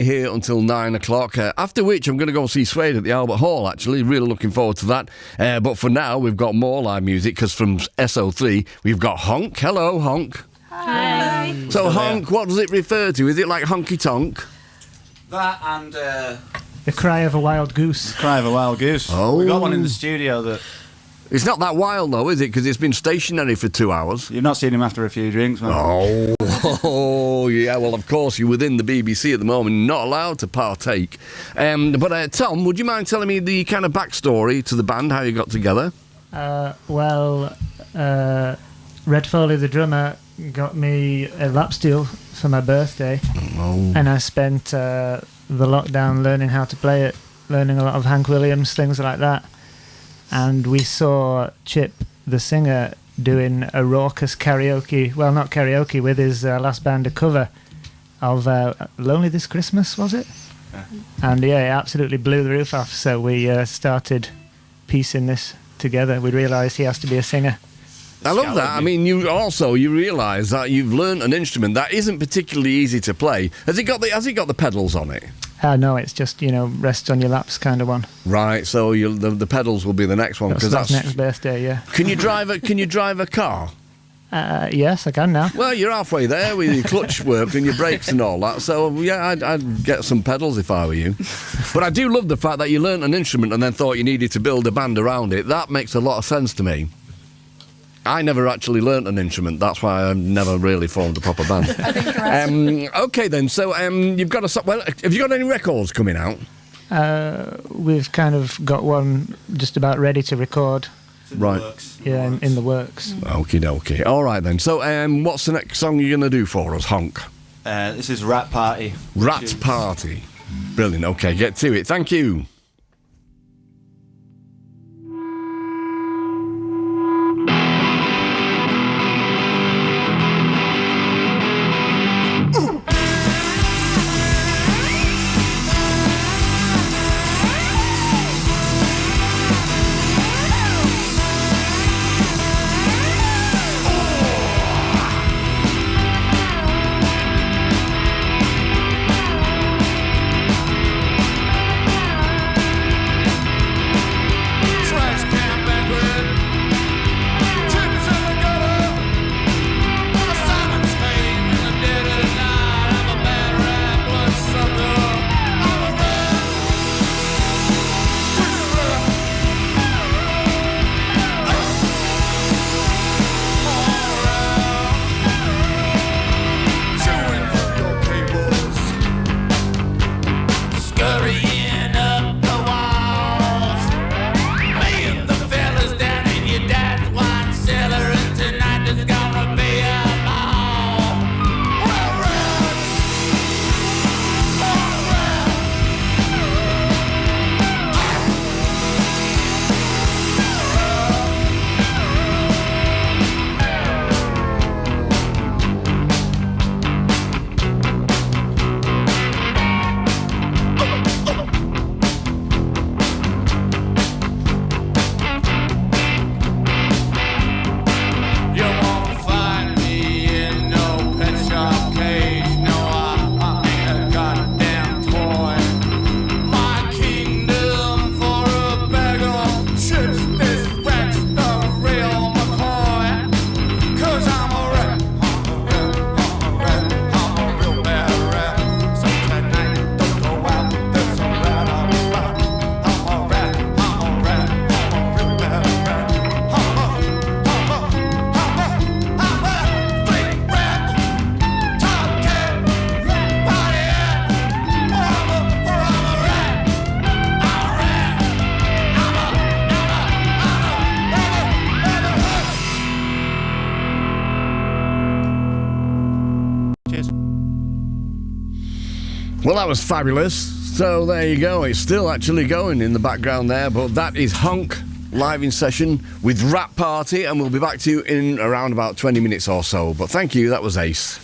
here until 9 o'clock, after which I'm going to go see Suede at the Albert Hall, actually. Really looking forward to that. But for now, we've got more live music, because from SO3, we've got Honk. Hello, Honk. Hi. So, Honk, what does it refer to? Is it like honky tonk? That and... The Cry of a Wild Goose. Cry of a Wild Goose. Oh. We got one in the studio that... It's not that wild, though, is it? Because it's been stationary for 2 hours. You've not seen him after a few drinks, man. Oh, yeah, well, of course, you're within the BBC at the moment, not allowed to partake. But Tom, would you mind telling me the kind of backstory to the band, how you got together? Red Foley, the drummer, got me a lap steel for my birthday. Oh. And I spent the lockdown learning how to play it, learning a lot of Hank Williams, things like that. And we saw Chip, the singer, doing a raucous karaoke, well, not karaoke, with his last band, a cover of Lonely This Christmas, was it? Yeah. And yeah, it absolutely blew the roof off, so we started piecing this together. We realised he has to be a singer. I love that. I mean, you realise that you've learnt an instrument that isn't particularly easy to play. Has it got the pedals on it? No, it's just, rests on your laps kind of one. Right, so the pedals will be the next one, because that's next birthday, yeah. Can you drive a car? Yes, I can now. Well, you're halfway there with your clutch work and your brakes and all that. So yeah, I'd get some pedals if I were you. But I do love the fact that you learnt an instrument and then thought you needed to build a band around it. That makes a lot of sense to me. I never actually learnt an instrument. That's why I've never really formed a proper band. I think you're right. Okay then. So you've got have you got any records coming out? We've kind of got one just about ready to record. Right. Yeah, in the works. Okie dokie. All right then. So what's the next song you're going to do for us, Honk? This is Rat Party. Rat Party. Brilliant. Okay, get to it. Thank you. Well, that was fabulous. So there you go. It's still actually going in the background there, but that is Honk live in session with Rat Party, and we'll be back to you in around about 20 minutes or so. But thank you. That was ace.